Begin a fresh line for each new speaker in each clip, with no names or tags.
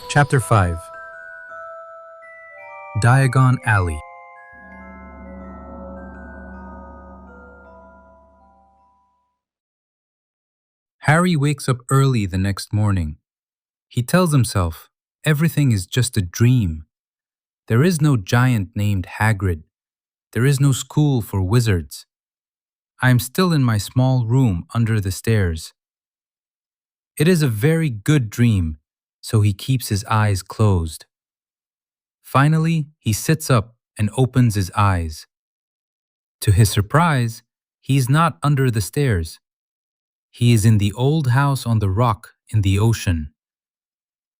Chapter 5. Diagon Alley. Harry wakes up early the next morning. He tells himself, everything is just a dream. There is no giant named Hagrid. There is no school for wizards. I am still in my small room under the stairs. It is a very good dream, so he keeps his eyes closed. Finally, he sits up and opens his eyes. To his surprise, he is not under the stairs. He is in the old house on the rock in the ocean.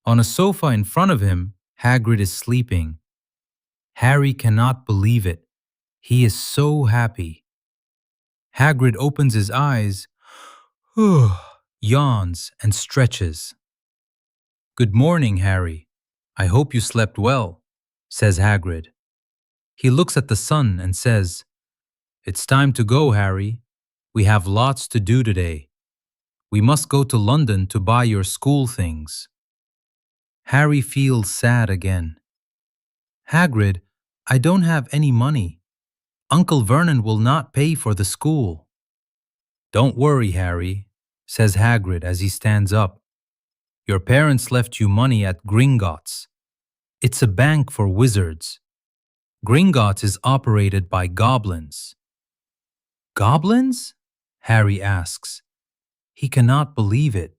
On a sofa in front of him, Hagrid is sleeping. Harry cannot believe it. He is so happy. Hagrid opens his eyes, yawns, and stretches. "Good morning, Harry. I hope you slept well," says Hagrid. He looks at the sun and says, "It's time to go, Harry. We have lots to do today. We must go to London to buy your school things." Harry feels sad again. "Hagrid, I don't have any money. Uncle Vernon will not pay for the school." "Don't worry, Harry," says Hagrid as he stands up. "Your parents left you money at Gringotts. It's a bank for wizards. Gringotts is operated by goblins." "Goblins?" Harry asks. He cannot believe it.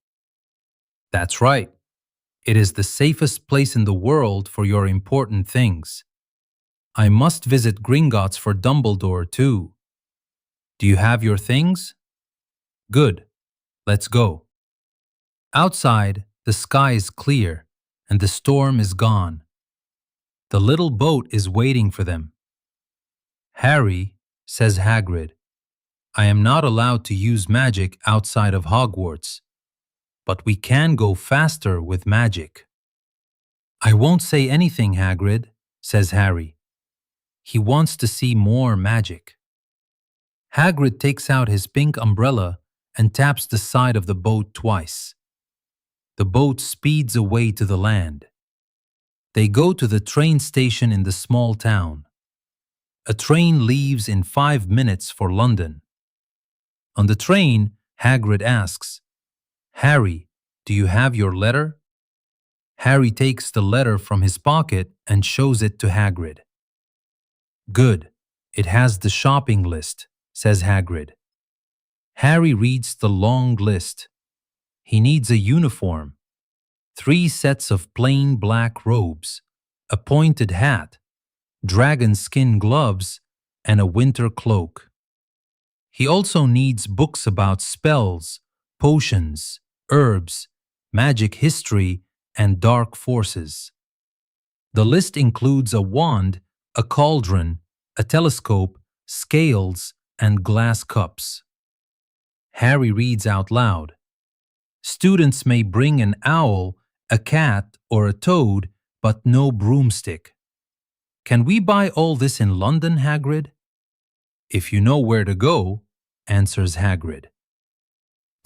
"That's right. It is the safest place in the world for your important things. I must visit Gringotts for Dumbledore, too. Do you have your things? Good. Let's go." Outside, the sky is clear and the storm is gone. The little boat is waiting for them. "Harry," says Hagrid, "I am not allowed to use magic outside of Hogwarts, but we can go faster with magic." "I won't say anything, Hagrid," says Harry. He wants to see more magic. Hagrid takes out his pink umbrella and taps the side of the boat twice. The boat speeds away to the land. They go to the train station in the small town. A train leaves in 5 minutes for London. On the train, Hagrid asks, "Harry, do you have your letter?" Harry takes the letter from his pocket and shows it to Hagrid. "Good. It has the shopping list," says Hagrid. Harry reads the long list. He needs a uniform, 3 sets of plain black robes, a pointed hat, dragon skin gloves, and a winter cloak. He also needs books about spells, potions, herbs, magic history, and dark forces. The list includes a wand, a cauldron, a telescope, scales, and glass cups. Harry reads out loud. Students may bring an owl, a cat, or a toad, but no broomstick. Can we buy all this in London, Hagrid? If you know where to go, answers Hagrid.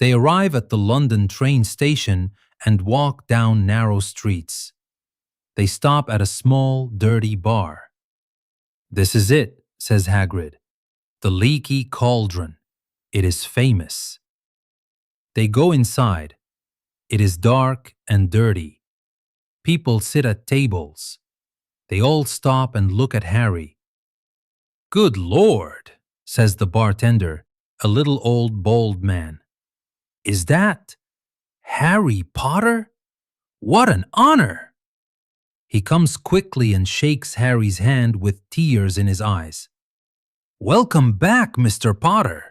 They arrive at the London train station and walk down narrow streets. They stop at a small, dirty bar. This is it, says Hagrid. The Leaky Cauldron. It is famous. They go inside. It is dark and dirty. People sit at tables. They all stop and look at Harry. Good Lord, says the bartender, a little old bald man. Is that Harry Potter? What an honor! He comes quickly and shakes Harry's hand with tears in his eyes. Welcome back, Mr. Potter.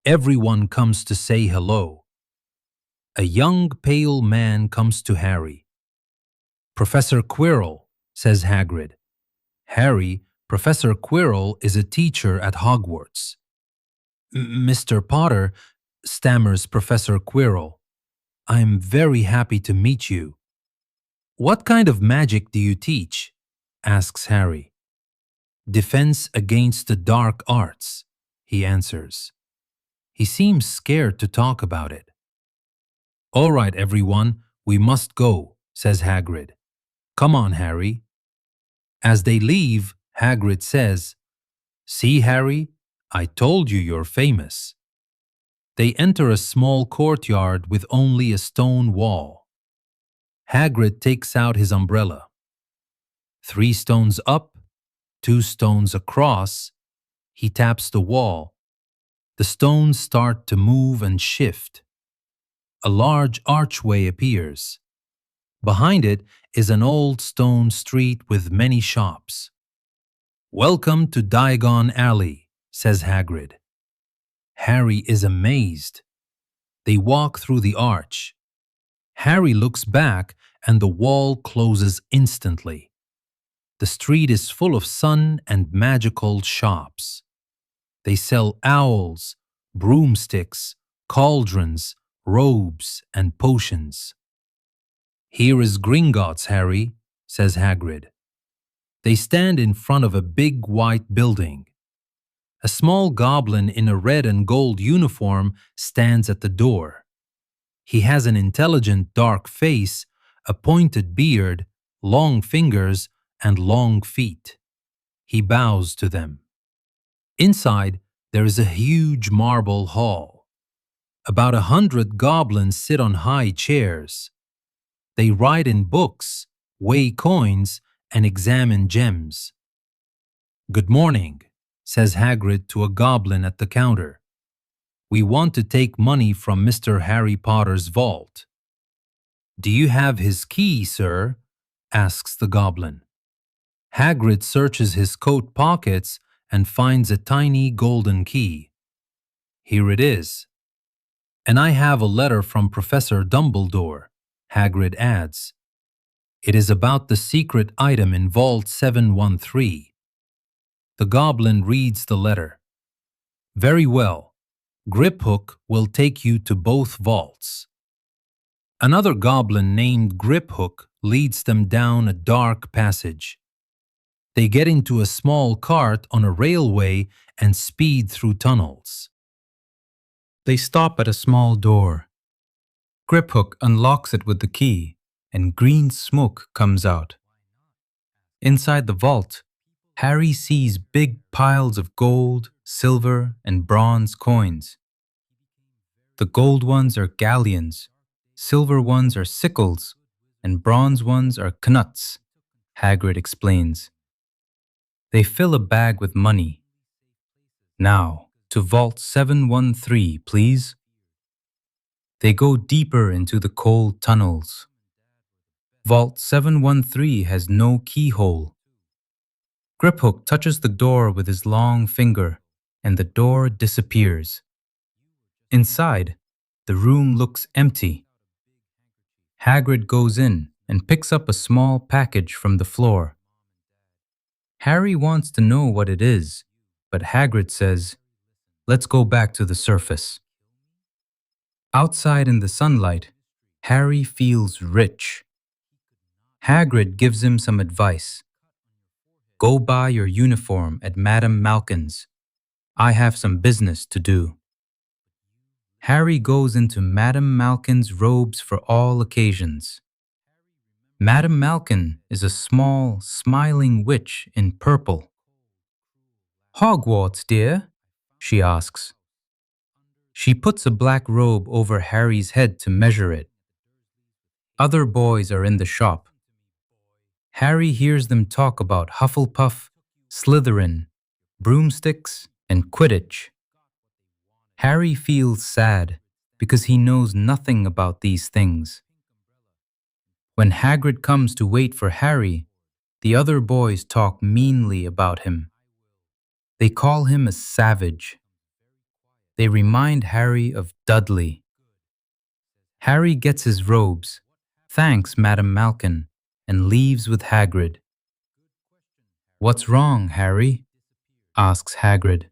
Everyone comes to say hello. A young, pale man comes to Harry. Professor Quirrell, says Hagrid. Harry, Professor Quirrell is a teacher at Hogwarts. Mr. Potter, stammers Professor Quirrell. I'm very happy to meet you. What kind of magic do you teach? Asks Harry. Defense against the dark arts, he answers. He seems scared to talk about it. All right, everyone, we must go. says Hagrid. Come on, Harry. As they leave, Hagrid says, See, Harry, I told you you're famous. They enter a small courtyard with only a stone wall. Hagrid takes out his umbrella. 3 stones up, 2 stones across. He taps the wall. The stones start to move and shift. A large archway appears. Behind it is an old stone street with many shops. Welcome to Diagon Alley, says Hagrid. Harry is amazed. They walk through the arch. Harry looks back and the wall closes instantly. The street is full of sun and magical shops. They sell owls, broomsticks, cauldrons, robes, and potions. Here is Gringotts, Harry, says Hagrid. They stand in front of a big white building. A small goblin in a red and gold uniform stands at the door. He has an intelligent dark face, a pointed beard, long fingers, and long feet. He bows to them. Inside, there is a huge marble hall. About 100 goblins sit on high chairs. They write in books, weigh coins, and examine gems. Good morning, says Hagrid to a goblin at the counter. We want to take money from Mr. Harry Potter's vault. Do you have his key, sir? Asks the goblin. Hagrid searches his coat pockets and finds a tiny golden key. Here it is. And I have a letter from Professor Dumbledore, Hagrid adds. It is about the secret item in Vault 713. The goblin reads the letter. Very well. Griphook will take you to both vaults. Another goblin named Griphook leads them down a dark passage. They get into a small cart on a railway and speed through tunnels. They stop at a small door. Griphook unlocks it with the key, and green smoke comes out. Inside the vault, Harry sees big piles of gold, silver, and bronze coins. The gold ones are galleons, silver ones are sickles, and bronze ones are knuts, Hagrid explains. They fill a bag with money. Now, to Vault 713, please. They go deeper into the cold tunnels. Vault 713 has no keyhole. Griphook touches the door with his long finger, and the door disappears. Inside, the room looks empty. Hagrid goes in and picks up a small package from the floor. Harry wants to know what it is, but Hagrid says, Let's go back to the surface. Outside in the sunlight, Harry feels rich. Hagrid gives him some advice. Go buy your uniform at Madame Malkin's. I have some business to do. Harry goes into Madame Malkin's robes for all occasions. Madame Malkin is a small, smiling witch in purple. Hogwarts, dear? She asks. She puts a black robe over Harry's head to measure it. Other boys are in the shop. Harry hears them talk about Hufflepuff, Slytherin, broomsticks, and Quidditch. Harry feels sad because he knows nothing about these things. When Hagrid comes to wait for Harry, the other boys talk meanly about him. They call him a savage. They remind Harry of Dudley. Harry gets his robes, thanks Madame Malkin, and leaves with Hagrid. What's wrong, Harry? Asks Hagrid.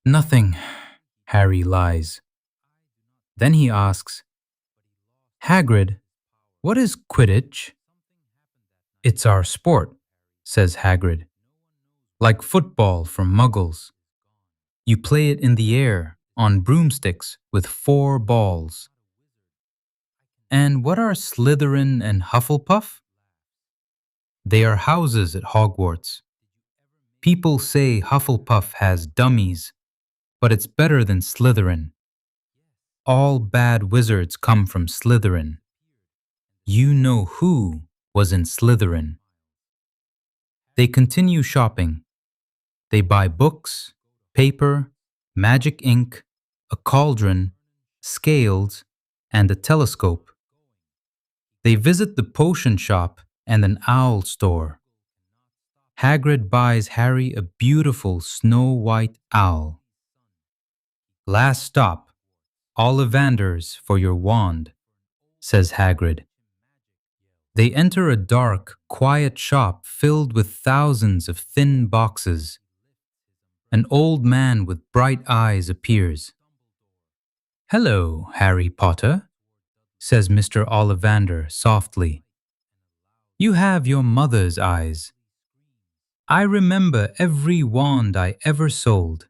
Nothing, Harry lies. Then he asks, Hagrid, what is Quidditch? It's our sport, says Hagrid. Like football for muggles. You play it in the air, on broomsticks, with 4 balls. And what are Slytherin and Hufflepuff? They are houses at Hogwarts. People say Hufflepuff has dummies, but it's better than Slytherin. All bad wizards come from Slytherin. You know who was in Slytherin. They continue shopping. They buy books, paper, magic ink, a cauldron, scales, and a telescope. They visit the potion shop and an owl store. Hagrid buys Harry a beautiful snow-white owl. Last stop, Ollivander's for your wand, says Hagrid. They enter a dark, quiet shop filled with thousands of thin boxes. An old man with bright eyes appears. "Hello, Harry Potter," says Mr. Ollivander softly. "You have your mother's eyes. I remember every wand I ever sold.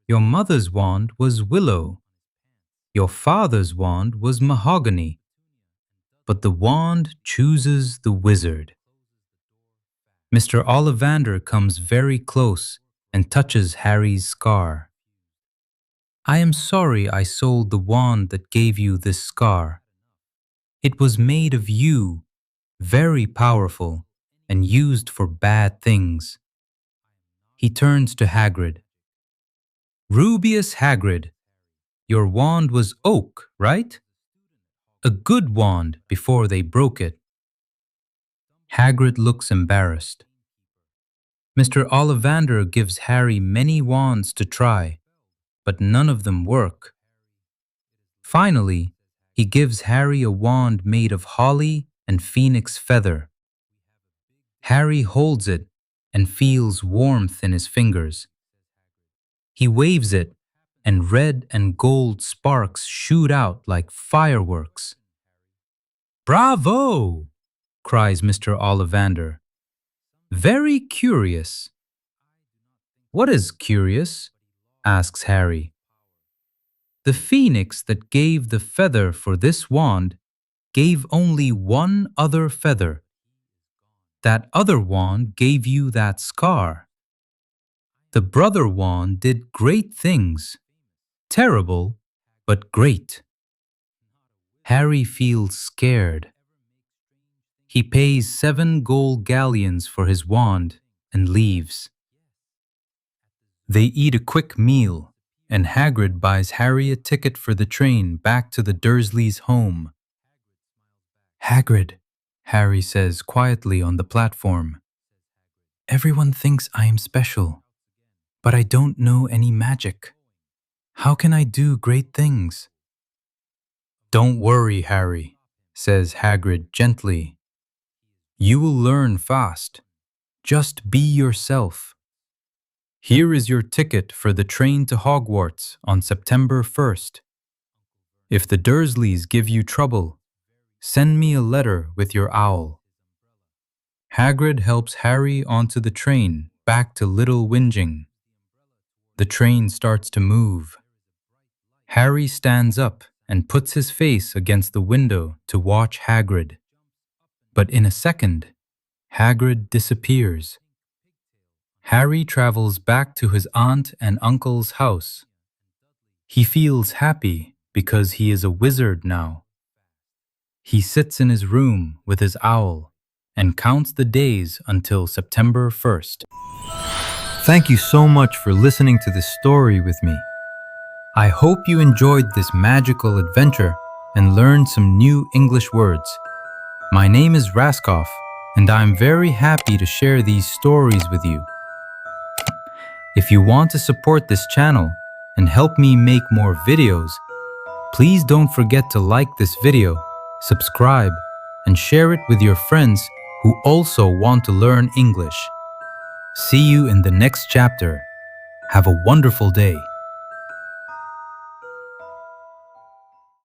Your mother's wand was willow. Your father's wand was mahogany. But the wand chooses the wizard." Mr. Ollivander comes very close and touches Harry's scar. "I am sorry I sold the wand that gave you this scar. It was made of you, very powerful, and used for bad things." He turns to Hagrid. "Rubeus Hagrid, your wand was oak, right? A good wand before they broke it." Hagrid looks embarrassed. Mr. Ollivander gives Harry many wands to try, but none of them work. Finally, he gives Harry a wand made of holly and phoenix feather. Harry holds it and feels warmth in his fingers. He waves it, and red and gold sparks shoot out like fireworks. "Bravo!" cries Mr. Ollivander. "Very curious." "What is curious?" asks Harry. "The phoenix that gave the feather for this wand gave only one other feather. That other wand gave you that scar. The brother wand did great things. Terrible, but great." Harry feels scared. He pays 7 gold galleons for his wand and leaves. They eat a quick meal, and Hagrid buys Harry a ticket for the train back to the Dursleys' home. "Hagrid," Harry says quietly on the platform, "everyone thinks I am special, but I don't know any magic. How can I do great things?" "Don't worry, Harry," says Hagrid gently. "You will learn fast. Just be yourself. Here is your ticket for the train to Hogwarts on September 1st. If the Dursleys give you trouble, send me a letter with your owl." Hagrid helps Harry onto the train back to Little Whinging. The train starts to move. Harry stands up and puts his face against the window to watch Hagrid. But in a second, Hagrid disappears. Harry travels back to his aunt and uncle's house. He feels happy because he is a wizard now. He sits in his room with his owl and counts the days until September 1st. Thank you so much for listening to this story with me. I hope you enjoyed this magical adventure and learned some new English words. My name is Raskoff, and I'm very happy to share these stories with you. If you want to support this channel and help me make more videos, please don't forget to like this video, subscribe, and share it with your friends who also want to learn English. See you in the next chapter. Have a wonderful day.